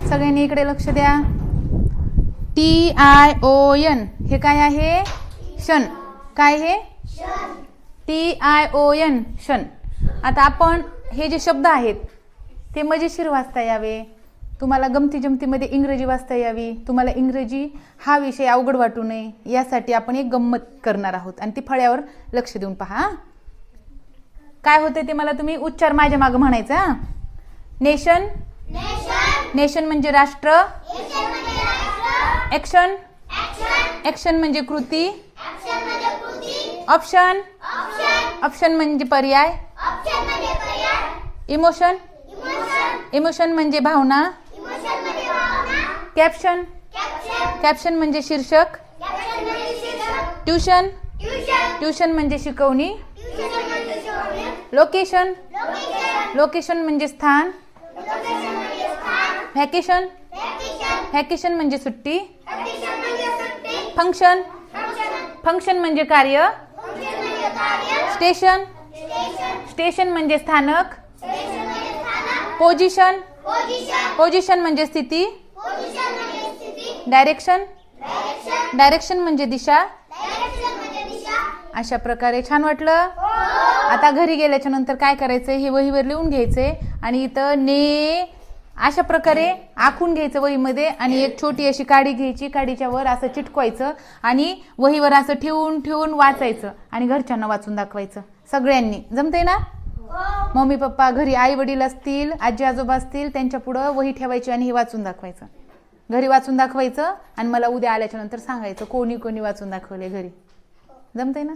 सगळ्यांनी इकडे लक्ष द्या. TION हे काय आहे? क्षण. काय हे? TION क्षण. आता आपण हे जे शब्द आहेत ते मजेशीर वाचता यावे, तुम्हाला गमती जमतीमध्ये इंग्रजी वाचता यावी, तुम्हाला इंग्रजी हा विषय अवघड वाटू नये यासाठी आपण एक गंमत करणार आहोत आणि ती फळ्यावर लक्ष देऊन पहा. काय होते ते मला तुम्ही उच्चार माझ्या मागे म्हणायचा. नेशन. नेशन म्हणजे राष्ट्र. ॲक्शन. ॲक्शन म्हणजे कृती. ऑप्शन. ऑप्शन म्हणजे पर्याय. इमोशन. इमोशन म्हणजे भावना. कॅप्शन. कॅप्शन म्हणजे शीर्षक. ट्युशन. ट्युशन म्हणजे शिकवणी. लोकेशन. लोकेशन म्हणजे स्थान. व्हॅकेशन. व्हॅकेशन म्हणजे सुट्टी. फंक्शन. फंक्शन म्हणजे कार्य. स्टेशन. स्टेशन म्हणजे स्थानक. पोझिशन. पोझिशन म्हणजे स्थिती. डायरेक्शन. डायरेक्शन म्हणजे दिशा. अशा प्रकारे छान वाटलं. आता घरी गेल्याच्या नंतर काय करायचंय, हे वहीवर लिहून घ्यायचंय आणि इथं ने अशा प्रकारे आखून घ्यायचं वहीमध्ये आणि एक छोटी अशी काडी घ्यायची, काडीच्या वर असं चिटकवायचं आणि वहीवर असं ठेवून ठेवून वाचायचं आणि घरच्यांना वाचून दाखवायचं. सगळ्यांनी जमतंय ना? मम्मी पप्पा घरी आई वडील असतील, आजी आजोबा असतील, त्यांच्या पुढं वही ठेवायची आणि हे वाचून दाखवायचं. घरी वाचून दाखवायचं आणि मला उद्या आल्याच्या नंतर सांगायचं कोणी कोणी वाचून दाखवले घरी. जमतंय ना?